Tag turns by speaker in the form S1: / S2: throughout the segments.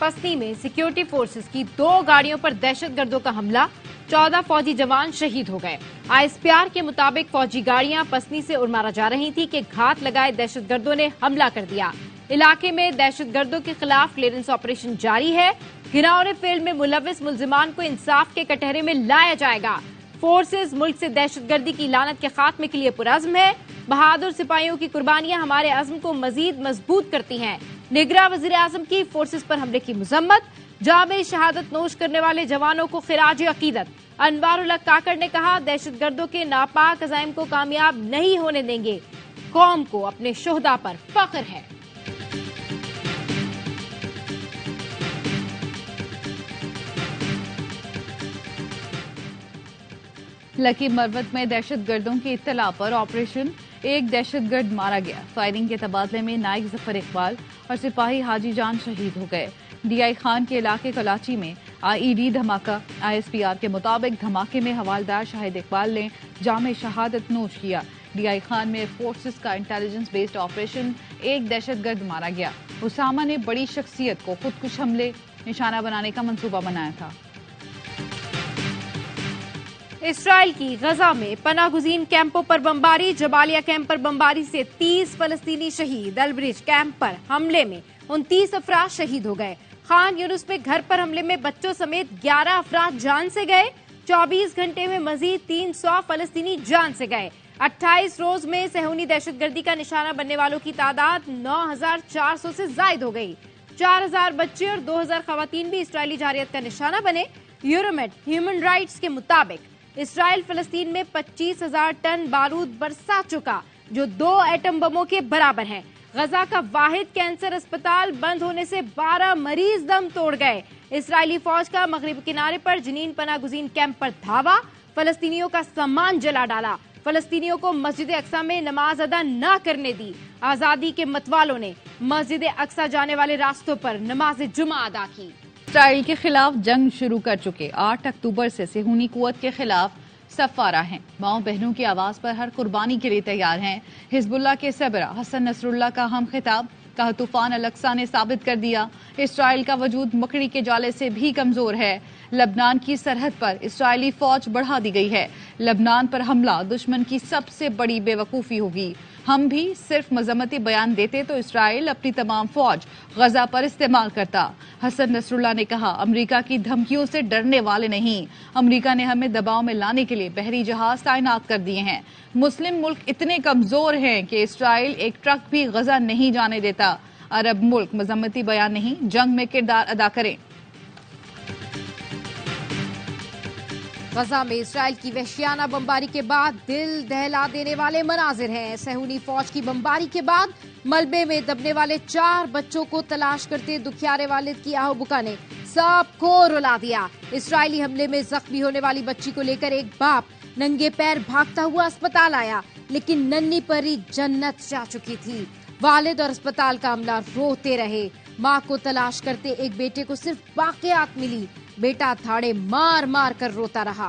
S1: पसनी में security forces की 2 गाड़ियों पर दहशतगर्दों का हमला, 14 फौजी जवान शहीद हो गए। आईएसपीआर के मुताबिक फौजी गाड़ियां पसनी से उड़मारा जा रही थी कि घात लगाए दहशतगर्दों ने हमला कर दिया। इलाके में दहशतगर्दों के खिलाफ क्लियरेंस ऑपरेशन जारी है। घिनौने फेल में मुलविस मुलजिमान को इंसाफ के कटहरे में लाया जाएगा। फोर्सेज मुल्क से दहशतगर्दी की लानत के खात्मे के लिए पुरअज़्म है। बहादुर सिपाहियों की कुर्बानियां हमारे अज़्म को मजीद मजबूत करती हैं। निगरां वज़ीर आज़म की फोर्सेज पर हमले की मजम्मत। जामे शहादत नोश करने वाले जवानों को खिराज अकीदत। अनवारुल हक काकड़ ने कहा, दहशतगर्दों के नापाक अज़ाइम को कामयाब नहीं होने देंगे। कौम को अपने शोहदा पर फख्र है।
S2: लकी मरवत में दहशतगर्दों की इत्तला पर ऑपरेशन, एक दहशतगर्द मारा गया। फायरिंग के तबादले में नाइक जफर इकबाल और सिपाही हाजी जान शहीद हो गए। डीआई खान के इलाके कलाची में आईईडी धमाका। आईएसपीआर के मुताबिक धमाके में हवालदार शाहिद इकबाल ने जामे शहादत नोश किया। डीआई खान में फोर्सेस का इंटेलिजेंस बेस्ड ऑपरेशन, एक दहशतगर्द मारा गया। उसामा ने बड़ी शख्सियत को खुदकुश हमले निशाना बनाने का मंसूबा बनाया था।
S1: इसराइल की गजा में पनागुज़ीन कैंपों पर बमबारी। जबालिया कैंप पर बमबारी से 30 फलस्तीनी शहीद। अलब्रिज कैंप पर हमले में 29 अफराद शहीद हो गए। खान यूनुस में घर पर हमले में बच्चों समेत 11 अफराद जान से गए। 24 घंटे में मजीद 300 फलस्तीनी जान से गए। 28 रोज में सहूनी दहशतगर्दी का निशाना बनने वालों की तादाद 9,400 से जायद हो गई। 4,000 बच्चे और 2,000 खवातीन भी इसराइली जारियत का निशाना बने। यूरोमेड ह्यूमन राइट्स के मुताबिक इसराइल फलस्तीन में 25,000 टन बारूद बरसा चुका, जो 2 एटम बमों के बराबर है। गजा का वाहिद कैंसर अस्पताल बंद होने से 12 मरीज दम तोड़ गए। इसराइली फौज का मगरिब किनारे पर जनीन पनागुज़ीन कैंप पर धावा, फलस्तीनियों का सामान जला डाला। फलस्तीनियों को मस्जिद अक्सा में नमाज अदा न करने दी। आजादी के मतवालों ने मस्जिद अक्सा जाने वाले रास्तों पर नमाज जुमा अदा की।
S2: इसराइल के खिलाफ जंग शुरू कर चुके 8 अक्टूबर से सेहूनी कुव्वत के खिलाफ सफारा हैं। माओ बहनों की आवाज पर हर कुर्बानी के लिए तैयार हैं। हिजबुल्लाह के सरबराह हसन नसरुल्लाह का हम खिताब, कहा तूफान अल-अक्सा ने साबित कर दिया इसराइल का वजूद मकड़ी के जाले से भी कमजोर है। लबनान की सरहद पर इसराइली फौज बढ़ा दी गई है। लबनान पर हमला दुश्मन की सबसे बड़ी बेवकूफी होगी। हम भी सिर्फ मजम्मती बयान देते तो इसराइल अपनी तमाम फौज गजा पर इस्तेमाल करता। हसन नसरुल्लाह ने कहा, अमेरिका की धमकियों से डरने वाले नहीं। अमेरिका ने हमें दबाव में लाने के लिए बहरी जहाज तैनात कर दिए हैं। मुस्लिम मुल्क इतने कमजोर हैं कि इसराइल एक ट्रक भी गजा नहीं जाने देता। अरब मुल्क मजम्मती बयान नहीं, जंग में किरदार अदा करें।
S1: गजा में इसराइल की वहशियाना बमबारी के बाद दिल दहला देने वाले मनाजिर हैं। सहूनी फौज की बमबारी के बाद मलबे में दबने वाले 4 बच्चों को तलाश करते दुखियारे वालिद की आहो-बुका ने सबको रुला दिया। इसराइली हमले में जख्मी होने वाली बच्ची को लेकर एक बाप नंगे पैर भागता हुआ अस्पताल आया, लेकिन नन्ही परी जन्नत जा चुकी थी। वालिद और अस्पताल का अमला रोते रहे। माँ को तलाश करते एक बेटे को सिर्फ बाकियात मिली। बेटा थाड़े मार मार कर रोता रहा।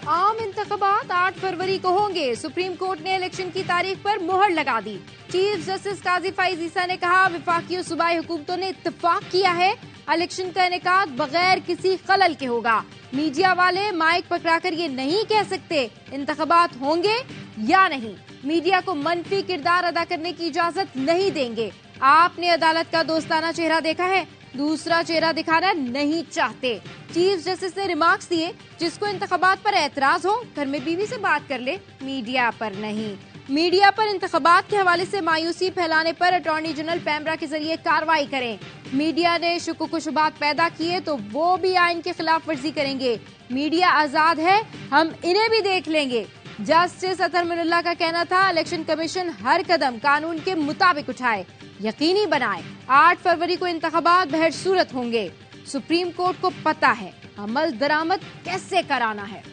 S1: आम इंतखाबात 8 फरवरी को होंगे। सुप्रीम कोर्ट ने इलेक्शन की तारीख पर मुहर लगा दी। चीफ जस्टिस काजी फैज ईसा ने कहा, वफाकी और सूबाई हुकूमतों ने इत्तेफाक किया है, इलेक्शन का इनेकाद बगैर किसी खलल के होगा। मीडिया वाले माइक पकड़ाकर ये नहीं कह सकते इंतखाबात होंगे या नहीं। मीडिया को मनफी किरदार अदा करने की इजाजत नहीं देंगे। आपने अदालत का दोस्ताना चेहरा देखा है, दूसरा चेहरा दिखाना नहीं चाहते। चीफ जस्टिस ने रिमार्क्स दिए, जिसको इंतखाबात पर एतराज हो घर में बीवी से बात कर ले, मीडिया पर नहीं। मीडिया पर इंतखाबात के हवाले से मायूसी फैलाने पर अटॉर्नी जनरल पैमरा के जरिए कार्रवाई करें। मीडिया ने शुकुक शुबात पैदा किए तो वो भी आइन के खिलाफ वर्जी करेंगे। मीडिया आजाद है, हम इन्हें भी देख लेंगे। जस्टिस अतर मिनुल्लाह का कहना था, इलेक्शन कमीशन हर कदम कानून के मुताबिक उठाए, यकीनी बनाए 8 फरवरी को इंतखाबात बहर सूरत होंगे। सुप्रीम कोर्ट को पता है अमल दरामद कैसे कराना है।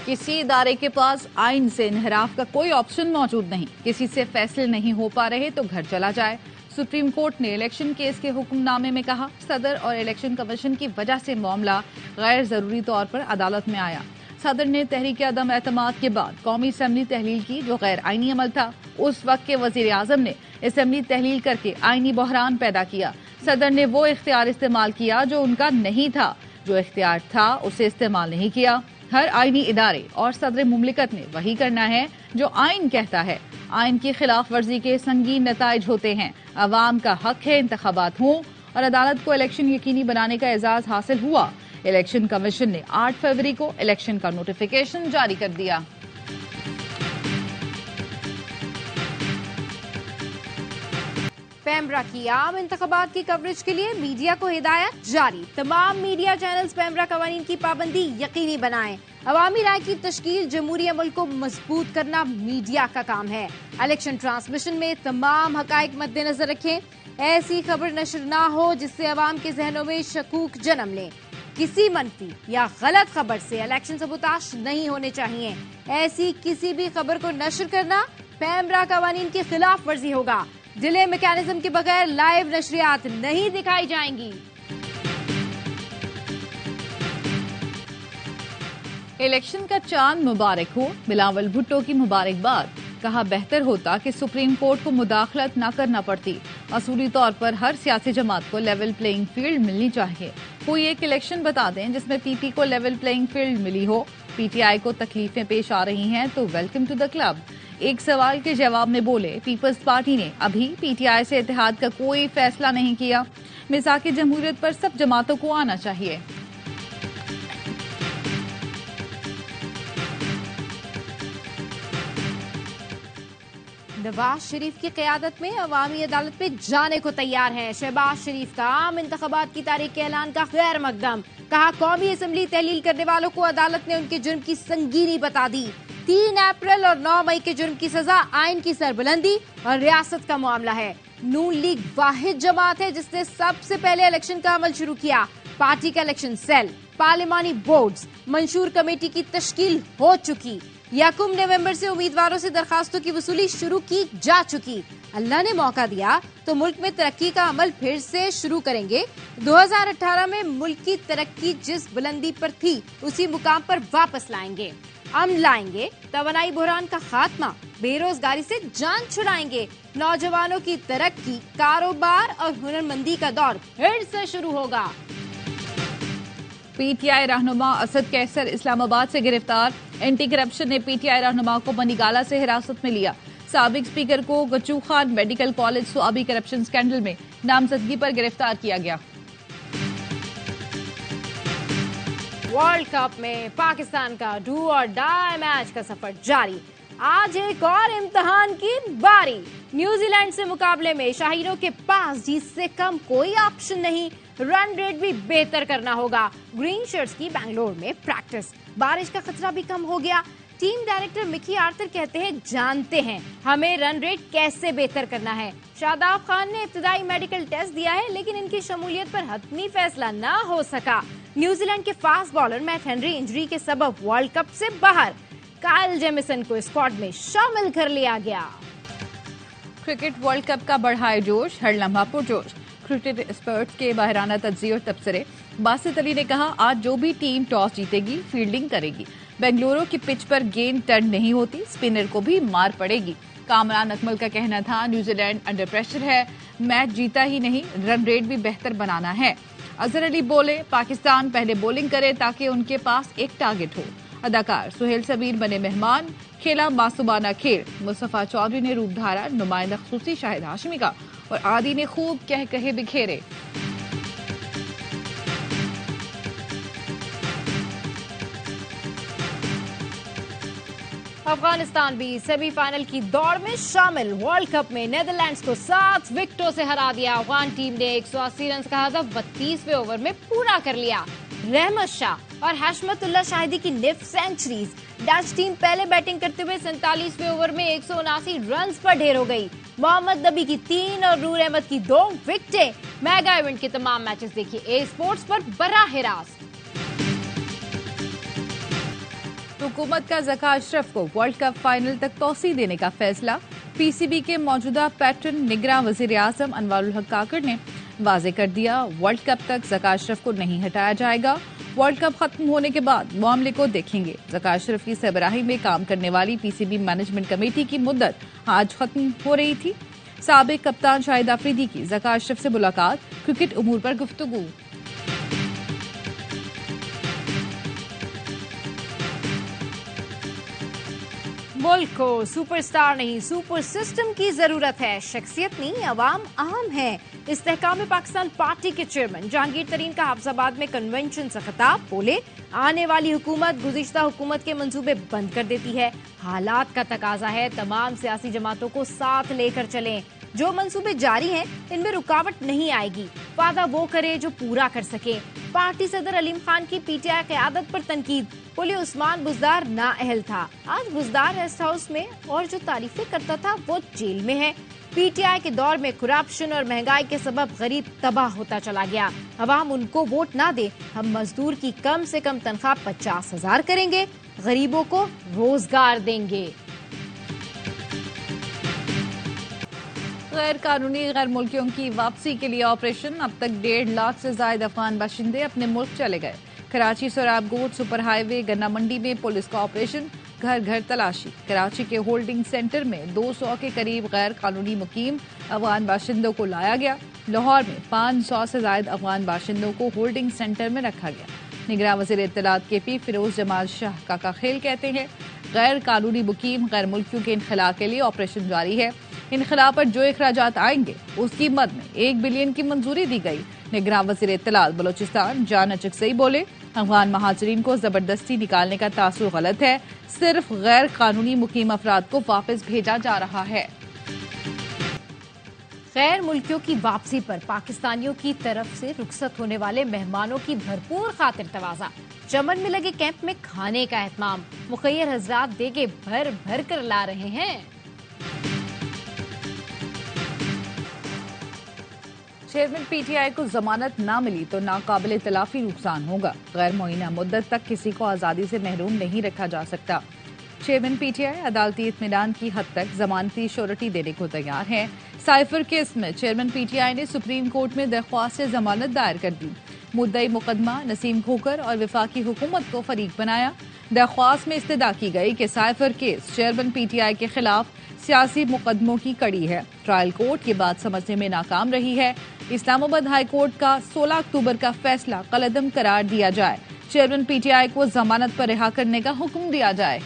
S2: किसी इदारे के पास आइन से इनहराफ का कोई ऑप्शन मौजूद नहीं। किसी से फैसले नहीं हो पा रहे तो घर चला जाए। सुप्रीम कोर्ट ने इलेक्शन केस के हुक्मनामे में कहा, सदर और इलेक्शन कमीशन की वजह से मामला गैर जरूरी तौर पर अदालत में आया। सदर ने तहरीक अदम एतमाद के बाद कौमी असम्बली तहलील की, जो गैर आईनी अमल था। उस वक्त के वजीर आजम ने असम्बली तहलील करके आईनी बहरान पैदा किया। सदर ने वो इख्तियार इस्तेमाल किया जो उनका नहीं था, जो इख्तियार था उसे इस्तेमाल नहीं किया। हर आईनी इदारे और सदर मुमलिकत ने वही करना है जो आइन कहता है। आइन की खिलाफ वर्जी के संगीन नताइज होते हैं। अवाम का हक है इंतखाबात हों और अदालत को इलेक्शन यकीनी बनाने का एजाज हासिल हुआ। इलेक्शन कमीशन ने 8 फरवरी को इलेक्शन का नोटिफिकेशन जारी कर दिया।
S1: पेमरा की आम इंतखाबात की कवरेज के लिए मीडिया को हिदायत जारी। तमाम मीडिया चैनल्स पेमरा कवानीन की पाबंदी यकीनी बनाएं। अवामी राय की तश्कील जमहूरी अमल को मजबूत करना मीडिया का काम है। इलेक्शन ट्रांसमिशन में तमाम हकाइक मद्देनजर रखें। ऐसी खबर नशर ना हो जिससे अवाम के जहनों में शकूक जन्म ले। किसी मनफी या गलत खबर से इलेक्शन सबूताश नहीं होने चाहिए। ऐसी किसी भी खबर को नशर करना पेमरा कवानीन की खिलाफ वर्जी होगा। डिले मैकेनिज्म के बगैर लाइव नशरियात नहीं दिखाई जाएंगी।
S2: इलेक्शन का चांद मुबारक हो, बिलावल भुट्टो की मुबारकबाद। कहा बेहतर होता कि सुप्रीम कोर्ट को मुदाखलत न करना पड़ती। असूली तौर पर हर सियासी जमात को लेवल प्लेइंग फील्ड मिलनी चाहिए। कोई एक इलेक्शन बता दें जिसमें पीपी को लेवल प्लेइंग फील्ड मिली हो। पीटीआई को तकलीफें पेश आ रही हैं तो वेलकम टू द क्लब। एक सवाल के जवाब में बोले, पीपल्स पार्टी ने अभी पीटीआई से इत्तेहाद का कोई फैसला नहीं किया। मिसाक जमहूरियत पर सब जमातों को आना चाहिए।
S1: नवाज शरीफ की क़यादत में अवामी अदालत पे जाने को तैयार है। शहबाज शरीफ का आम इंतखाबात की तारीख के ऐलान का गैर मकदम। कहा कौमी असम्बली तहलील करने वालों को अदालत ने उनके जुर्म की संगीनी बता दी। 3 अप्रैल और 9 मई के जुर्म की सजा आइन की सरबुलंदी और रियासत का मामला है। नून लीग वाहिद जमात है जिसने सबसे पहले इलेक्शन का अमल शुरू किया। पार्टी का इलेक्शन सेल, पार्लिमानी बोर्ड्स, मंशूर कमेटी की तश्कील हो चुकी। 1 नवंबर से उम्मीदवारों से दरखास्तों की वसूली शुरू की जा चुकी। अल्लाह ने मौका दिया तो मुल्क में तरक्की का अमल फिर से शुरू करेंगे। 2018 में मुल्क की तरक्की जिस बुलंदी पर थी उसी मुकाम पर वापस लाएंगे। अमन लाएंगे, तवानाई बुहरान का खात्मा, बेरोजगारी से जान छुड़ाएंगे। नौजवानों की तरक्की, कारोबार और हुनरमंदी का दौर फिर से शुरू होगा।
S2: पीटीआई रहनुमा असद कैसर इस्लामाबाद से गिरफ्तार। एंटी करप्शन ने पीटीआई रहनुमा को बनीगाला से हिरासत में लिया। साबिक स्पीकर को Gachu Khan medical college Swabi corruption scandal में नामजदगी पर गिरफ्तार किया गया।
S1: वर्ल्ड कप में पाकिस्तान का डू और डाई मैच का सफर जारी। आज एक और इम्तिहान की बारी। न्यूजीलैंड से मुकाबले में शाहीनों के पास जीत से कम कोई ऑप्शन नहीं। रन रेट भी बेहतर करना होगा। ग्रीन शर्ट्स की बेंगलोर में प्रैक्टिस। बारिश का खतरा भी कम हो गया। टीम डायरेक्टर मिकी आर्थर कहते हैं, जानते हैं हमें रन रेट कैसे बेहतर करना है। शादाब खान ने इब्तिदाई मेडिकल टेस्ट दिया है लेकिन इनकी शमूलियत पर हतमी फैसला न हो सका। न्यूजीलैंड के fast bowler Matt Henry injury के सबब वर्ल्ड कप से बाहर। काइल जेमिसन को स्क्वाड में शामिल कर लिया गया।
S2: क्रिकेट वर्ल्ड कप का बढ़ाए जोश, हर लम्हा पुरजोश। क्रिकेट एक्सपर्ट्स के माहिराना तज्जिये और तबसरे। बासित अली ने कहा, आज जो भी टीम टॉस जीतेगी फील्डिंग करेगी। बेंगलुरु की पिच पर गेंद टर्न नहीं होती, स्पिनर को भी मार पड़ेगी। कामरान अकमल का कहना था, न्यूजीलैंड अंडर प्रेशर है, मैच जीता ही नहीं रन रेट भी बेहतर बनाना है। अजहर अली बोले, पाकिस्तान पहले बॉलिंग करे ताकि उनके पास एक टारगेट हो। अदाकार सुहेल सबीर बने मेहमान, खेला मासूमाना खेल। मुस्तफा चौधरी ने रूप धारा नुमाइंदा खुसूसी शाहिद हाशमी का और आदि ने खूब कह कहे बिखेरे।
S1: अफगानिस्तान भी सेमीफाइनल की दौड़ में शामिल। वर्ल्ड कप में नेदरलैंड्स को 7 विकेटों से हरा दिया। अफगान टीम ने 180 रन का हदफ 32वें ओवर में पूरा कर लिया। रहमत शाह और हशमतुल्लाह शाहिदी की निफ सेंचुरीज। डच टीम पहले बैटिंग करते हुए 47वें ओवर में 179 रन पर ढेर हो गई। मोहम्मद नबी की 3 और नूर अहमद की 2 विकेटें। मेगा इवेंट के तमाम मैचेस देखिए ए स्पोर्ट्स पर बराह रास्त।
S2: हुकूमत का ज़का अशरफ को वर्ल्ड कप फाइनल तक तौसी देने का फैसला। पीसीबी के मौजूदा पैटर्न निगरां वज़ीर आज़म अनवारुल हक काकड़ ने वाज़ेह कर दिया, वर्ल्ड कप तक ज़का अशरफ को नहीं हटाया जाएगा। वर्ल्ड कप खत्म होने के बाद मामले को देखेंगे। ज़का अशरफ की सरबराही में काम करने वाली पीसीबी मैनेजमेंट कमेटी की मुद्दत आज खत्म हो रही थी। साबिक कप्तान शाहिद अफरीदी की ज़का अशरफ से मुलाकात, क्रिकेट उमूर पर गुफ्तगू।
S1: मुल्क को सुपरस्टार नहीं सुपर सिस्टम की जरूरत है। शख्सियत नहीं अवाम अहम है। इस्तेहकाम पाकिस्तान पार्टी के चेयरमैन जहांगीर तरीन का हाफिजाबाद में कन्वेंशन से खिताब, बोले आने वाली हुकूमत गुज़िश्ता हुकूमत के मंसूबे बंद कर देती है। हालात का तकाजा है तमाम सियासी जमातों को साथ लेकर चलें। जो मंसूबे जारी हैं इनमें रुकावट नहीं आएगी। वादा वो करे जो पूरा कर सके। पार्टी सदर अलीम खान की पीटीआई क़यादत पर तनकीद, बोले उस्मान बुज़दार नाअहल था। आज बुज़दार रेस्ट हाउस में और जो तारीफें करता था वो जेल में है। पीटीआई के दौर में करप्शन और महंगाई के सबब गरीब तबाह होता चला गया। अवाम उनको वोट ना दे, हम मजदूर की कम से कम तनख्वाह 50,000 करेंगे, गरीबों को रोजगार देंगे।
S2: गैर कानूनी गैर मुल्कियों की वापसी के लिए ऑपरेशन। अब तक 1.5 लाख से ज्यादा अफगान बाशिंदे अपने मुल्क चले गए। कराची सोराबकोट सुपर हाईवे गन्ना मंडी में पुलिस का ऑपरेशन, घर घर तलाशी। कराची के होल्डिंग सेंटर में 200 के करीब गैर कानूनी मुकीम अफगान बाशिंदों को लाया गया। लाहौर में 500 से ज्यादा अफगान बाशिंदों को होल्डिंग सेंटर में रखा गया। निगरान वज़ीर इत्तलात KP फिरोज जमाल शाह काका खेल कहते हैं गैर कानूनी मुकीम गैर मुल्कियों के इनखला के लिए ऑपरेशन जारी है। इनखला पर जो अखराजात आएंगे उसकी मद में 1 बिलियन की मंजूरी दी गई। निगरान वज़ीर इत्तलात बलोचिस्तान जान अचकज़ई बोले अफगान महाजरीन को जबरदस्ती निकालने का तासुर गलत है। सिर्फ गैर कानूनी मुकीम अफराद को वापस भेजा जा रहा है।
S1: गैर मुल्कियों की वापसी पर पाकिस्तानियों की तरफ से रुखसत होने वाले मेहमानों की भरपूर खातिर तवाज़ा। चमन में लगे कैंप में खाने का एहतमाम, मुखैर हजरात देके भर भर कर ला रहे हैं।
S2: चेयरमैन PTI को जमानत ना मिली तो नाकाबिल तलाफी नुकसान होगा। गैर मुअय्यना मुद्दत तक किसी को आज़ादी से महरूम नहीं रखा जा सकता। चेयरमैन PTI अदालती इत्मीनान की हद तक जमानती श्योरिटी देने को तैयार है। साइफर केस में चेयरमैन PTI ने सुप्रीम कोर्ट में दरख्वास्त से जमानत दायर कर दी। मुद्दई मुकदमा नसीम खोकर और वफाकी हुकूमत को फरीक बनाया। दरख्वास्त में इस्तदा की गई कि साइफर केस चेयरमैन PTI के खिलाफ सियासी मुकदमों की कड़ी है। ट्रायल कोर्ट ये बात समझने में नाकाम रही है। इस्लामाबाद हाई कोर्ट का 16 अक्टूबर का फैसला कलअदम करार दिया जाए। चेयरमैन PTI को जमानत पर रिहा करने का हुक्म दिया जाए।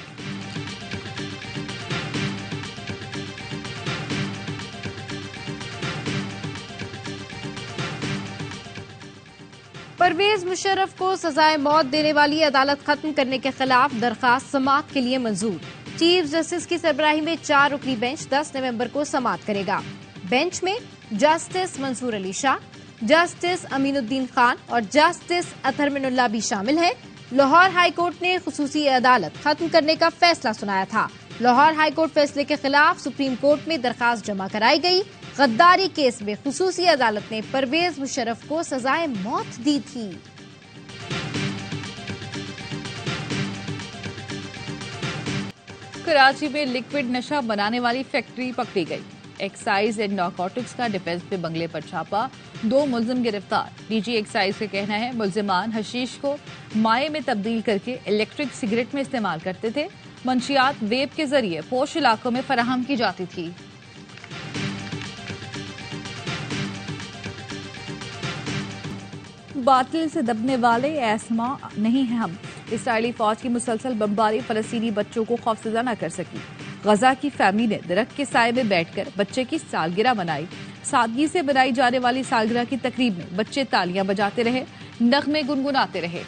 S1: परवेज मुशर्रफ को सजाए मौत देने वाली अदालत खत्म करने के खिलाफ दरखास्त समाअत के लिए मंजूर। चीफ जस्टिस की सरबराही में 4 रुकनी बेंच 10 नवंबर को समाअत करेगा। बेंच में जस्टिस मंसूर अली शाह, जस्टिस अमीनुद्दीन खान और जस्टिस अतहर मिनुल्लाह भी शामिल हैं। लाहौर हाई कोर्ट ने खुसूसी अदालत खत्म करने का फैसला सुनाया था। लाहौर हाई कोर्ट फैसले के खिलाफ सुप्रीम कोर्ट में दरखास्त जमा कराई गई। गद्दारी केस में खुसूसी अदालत ने परवेज मुशर्रफ को सजाए मौत दी थी।
S2: कराची में लिक्विड नशा बनाने वाली फैक्ट्री पकड़ी गई। एक्साइज एंड नारकोटिक्स का डिफेंस पे बंगले पर छापा, 2 मुलजिम गिरफ्तार। DG एक्साइज का कहना है मुलजिमान हशीश को माए में तब्दील करके इलेक्ट्रिक सिगरेट में इस्तेमाल करते थे। मंशियात वेब के जरिए पोश इलाकों में फराहम की जाती थी। बातिल से दबने वाले ऐसमा नहीं हैं हम। इसराइली फौज की मुसलसल बमबारी फलस्तीनी बच्चों को खौफजदा न कर सकी। गजा की फैमिली ने दरख्त के साए में बैठकर बच्चे की सालगिरह मनाई। सादगी से बनाई जाने वाली सालगिरह की तकरीब में बच्चे तालियां बजाते रहे, नगमे गुनगुनाते रहे।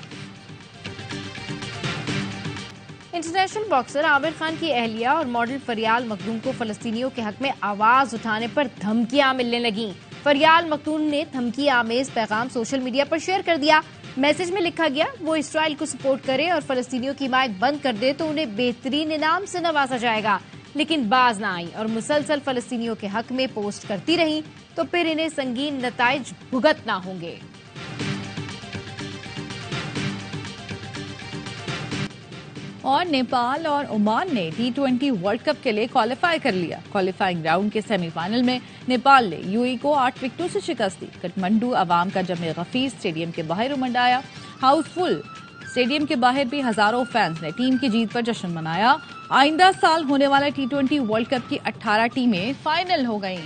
S1: इंटरनेशनल बॉक्सर आमिर खान की अहलिया और मॉडल फरियाल मखदूम को फलस्तीनियों के हक में आवाज उठाने पर धमकियां मिलने लगी। फरियाल मखदूम ने धमकी आमेज पैगाम सोशल मीडिया पर शेयर कर दिया। मैसेज में लिखा गया वो इसराइल को सपोर्ट करे और फलस्तीनियों की माइक बंद कर दे तो उन्हें बेहतरीन इनाम से नवाजा जाएगा। लेकिन बाज ना आई और मुसलसल फलस्तीनियों के हक में पोस्ट करती रही तो फिर इन्हें संगीन नताइज भुगतना होंगे।
S2: और नेपाल और ओमान ने T20 वर्ल्ड कप के लिए क्वालिफाई कर लिया। क्वालिफाइंग राउंड के सेमीफाइनल में नेपाल ने UAE को 8 विकेटों से शिकस्त दी। काठमांडू अवाम का जमे गफीर स्टेडियम के बाहर उमड़ आया। हाउसफुल। स्टेडियम के बाहर भी हजारों फैंस ने टीम की जीत पर जश्न मनाया। आइंदा साल होने वाला T20 वर्ल्ड कप की 18 टीमें फाइनल हो गईं।